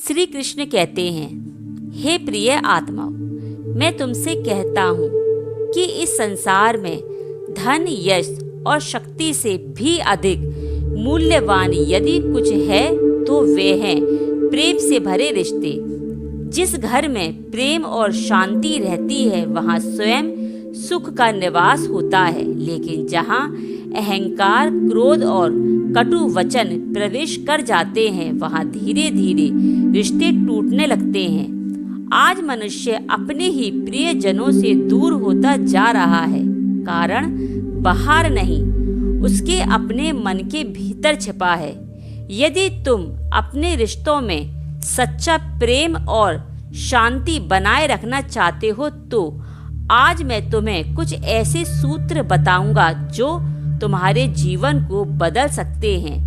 श्री कृष्ण कहते हैं, हे प्रिय आत्माओं, मैं तुमसे कहता हूँ कि इस संसार में धन, यश और शक्ति से भी अधिक मूल्यवान यदि कुछ है तो वे हैं प्रेम से भरे रिश्ते। जिस घर में प्रेम और शांति रहती है वहाँ स्वयं सुख का निवास होता है, लेकिन जहाँ अहंकार, क्रोध और कटु वचन प्रवेश कर जाते हैं वहाँ धीरे धीरे रिश्ते टूटने लगते हैं। आज मनुष्य अपने ही प्रियजनों से दूर होता जा रहा है। कारण बाहर नहीं, उसके अपने मन के भीतर छिपा है। यदि तुम अपने रिश्तों में सच्चा प्रेम और शांति बनाए रखना चाहते हो तो आज मैं तुम्हें कुछ ऐसे सूत्र बताऊंगा जो तुम्हारे जीवन को बदल सकते हैं।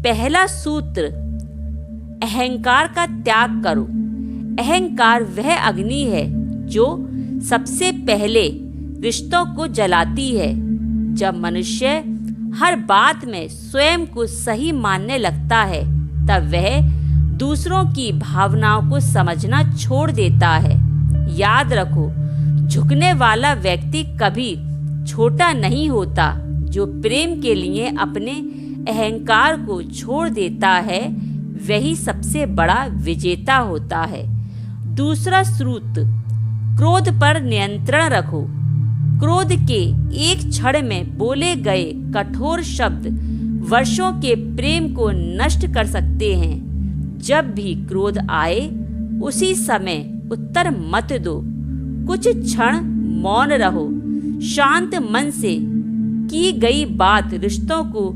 पहला सूत्र, अहंकार का त्याग करो। अहंकार वह अग्नि है जो सबसे पहले रिश्तों को जलाती है। जब मनुष्य हर बात में स्वयं को सही मानने लगता है तब वह दूसरों की भावनाओं को समझना छोड़ देता है। याद रखो, झुकने वाला व्यक्ति कभी छोटा नहीं होता। जो प्रेम के लिए अपने अहंकार को छोड़ देता है वही सबसे बड़ा विजेता होता है। दूसरा सूत्र, क्रोध पर नियंत्रण रखो। क्रोध के एक क्षण में बोले गए कठोर शब्द वर्षों के प्रेम को नष्ट कर सकते हैं। जब भी क्रोध आए उसी समय उत्तर मत दो। कुछ क्षण मौन रहो। शांत मन से की गई बात रिश्तों को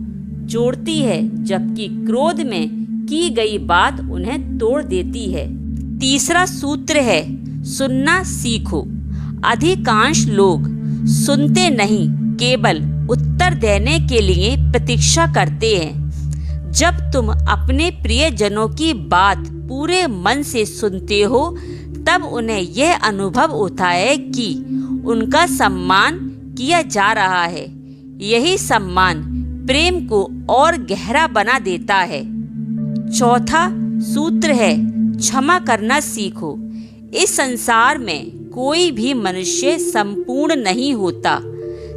जोड़ती है, जबकि क्रोध में की गई बात उन्हें तोड़ देती है। तीसरा सूत्र है, सुनना सीखो। अधिकांश लोग सुनते नहीं, केवल उत्तर देने के लिए प्रतीक्षा करते हैं। जब तुम अपने प्रियजनों की बात पूरे मन से सुनते हो तब उन्हें यह अनुभव होता है कि उनका सम्मान किया जा रहा है। यही सम्मान प्रेम को और गहरा बना देता है। चौथा सूत्र है, क्षमा करना सीखो। इस संसार में कोई भी मनुष्य संपूर्ण नहीं होता।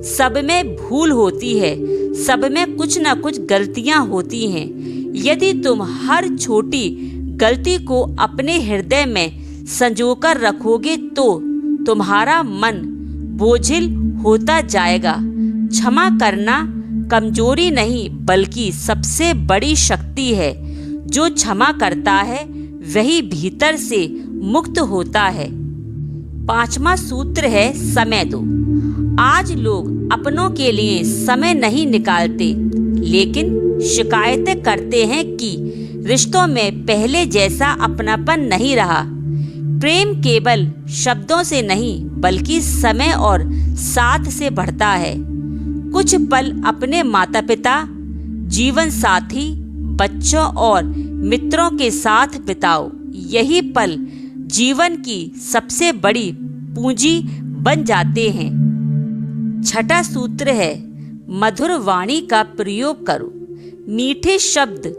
सब में भूल होती है, सब में कुछ न कुछ गलतियां होती हैं। यदि तुम हर छोटी गलती को अपने हृदय में संजोकर रखोगे तो तुम्हारा मन बोझिल होता जाएगा। क्षमा करना कमजोरी नहीं बल्कि सबसे बड़ी शक्ति है। जो क्षमा करता है वही भीतर से मुक्त होता है। पांचवा सूत्र है, समय दो। आज लोग अपनों के लिए समय नहीं निकालते, लेकिन शिकायतें करते हैं कि रिश्तों में पहले जैसा अपनापन नहीं रहा। प्रेम केवल शब्दों से नहीं बल्कि समय और साथ से बढ़ता है। कुछ पल अपने माता पिता, जीवन साथी, बच्चों और मित्रों के साथ बिताओ। यही पल जीवन की सबसे बड़ी पूंजी बन जाते हैं। छठा सूत्र है, मधुर वाणी का प्रयोग करो। मीठे शब्द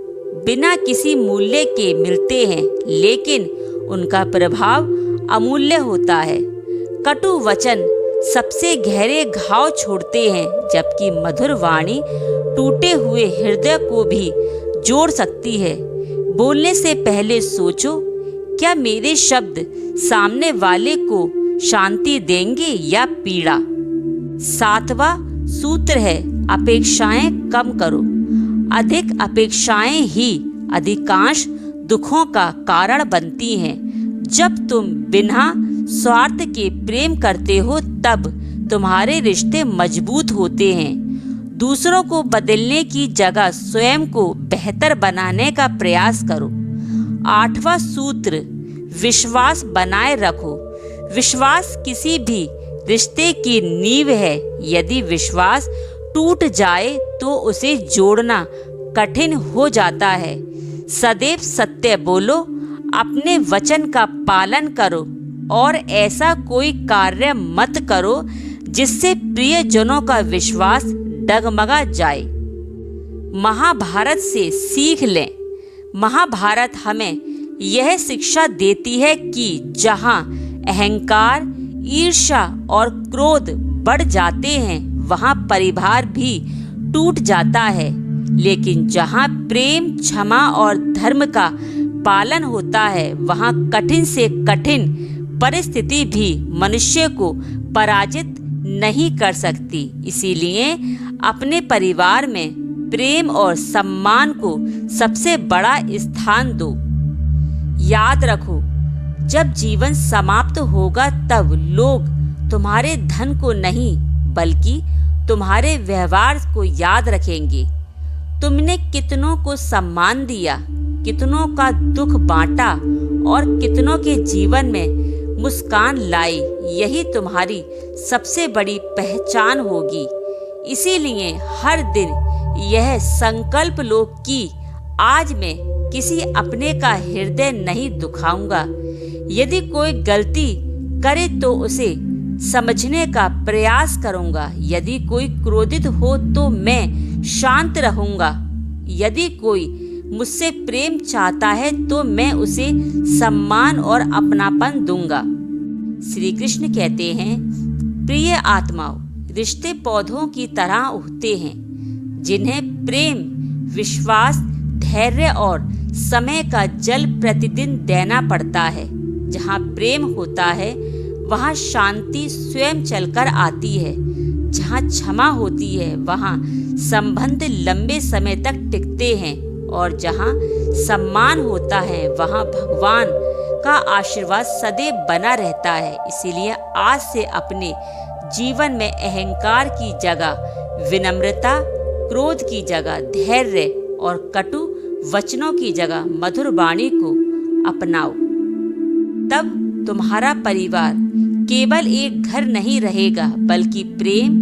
बिना किसी मूल्य के मिलते हैं, लेकिन उनका प्रभाव अमूल्य होता है। कटु वचन सबसे गहरे घाव छोड़ते हैं, जबकि मधुर वाणी टूटे हुए हृदय को भी जोड़ सकती है। बोलने से पहले सोचो, क्या मेरे शब्द सामने वाले को शांति देंगे या पीड़ा। सातवां सूत्र है, अपेक्षाएं कम करो। अधिक अपेक्षाएं ही अधिकांश दुखों का कारण बनती हैं। जब तुम बिना स्वार्थ के प्रेम करते हो तब तुम्हारे रिश्ते मजबूत होते हैं। दूसरों को बदलने की जगह स्वयं को बेहतर बनाने का प्रयास करो। आठवां सूत्र, विश्वास बनाए रखो। विश्वास किसी भी रिश्ते की नींव है। यदि विश्वास टूट जाए तो उसे जोड़ना कठिन हो जाता है। सदैव सत्य बोलो, अपने वचन का पालन करो और ऐसा कोई कार्य मत करो जिससे प्रियजनों का विश्वास डगमगा जाए। महाभारत से सीख लें। महाभारत हमें यह शिक्षा देती है कि जहाँ अहंकार, ईर्ष्या और क्रोध बढ़ जाते हैं वहाँ परिवार भी टूट जाता है, लेकिन जहाँ प्रेम, क्षमा और धर्म का पालन होता है वहाँ कठिन से कठिन परिस्थिति भी मनुष्य को पराजित नहीं कर सकती। इसीलिए अपने परिवार में प्रेम और सम्मान को सबसे बड़ा स्थान दो। याद रखो, जब जीवन समाप्त होगा तब लोग तुम्हारे धन को नहीं बल्कि तुम्हारे व्यवहार को याद रखेंगे। तुमने कितनों को सम्मान दिया, कितनों का दुख बांटा और कितनों के जीवन में मुस्कान लाई, यही तुम्हारी सबसे बड़ी पहचान होगी। इसीलिए हर दिन यह संकल्प लो कि आज मैं किसी अपने का हृदय नहीं दुखाऊंगा। यदि कोई गलती करे तो उसे समझने का प्रयास करूंगा। यदि कोई क्रोधित हो तो मैं शांत रहूंगा। यदि कोई मुझसे प्रेम चाहता है तो मैं उसे सम्मान और अपनापन दूंगा। श्री कृष्ण कहते हैं, प्रिय आत्माओं, रिश्ते पौधों की तरह उगते हैं जिन्हें प्रेम, विश्वास, धैर्य और समय का जल प्रतिदिन देना पड़ता है। जहाँ प्रेम होता है वहाँ शांति स्वयं चलकर आती है। जहाँ क्षमा होती है वहाँ संबंध लंबे समय तक टिकते हैं और जहाँ सम्मान होता है वहाँ भगवान का आशीर्वाद सदैव बना रहता है। इसीलिए आज से अपने जीवन में अहंकार की जगह विनम्रता, क्रोध की जगह धैर्य और कटु वचनों की जगह मधुर वाणी को अपनाओ। तब तुम्हारा परिवार केवल एक घर नहीं रहेगा बल्कि प्रेम,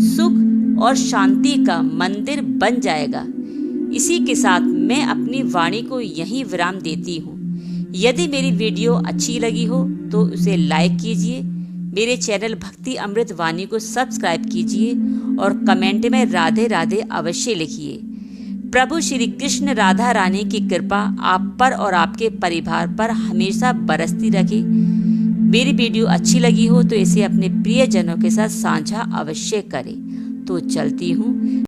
सुख और शांति का मंदिर बन जाएगा। इसी के साथ मैं अपनी वाणी को यहीं विराम देती हूँ। यदि मेरी वीडियो अच्छी लगी हो तो उसे लाइक कीजिए, मेरे चैनल भक्ति अमृत वाणी को सब्सक्राइब कीजिए और कमेंट में राधे राधे अवश्य लिखिए। प्रभु श्री कृष्ण राधा रानी की कृपा आप पर और आपके परिवार पर हमेशा बरसती रखे। मेरी वीडियो अच्छी लगी हो तो इसे अपने प्रियजनों के साथ साझा अवश्य करें। तो चलती हूँ।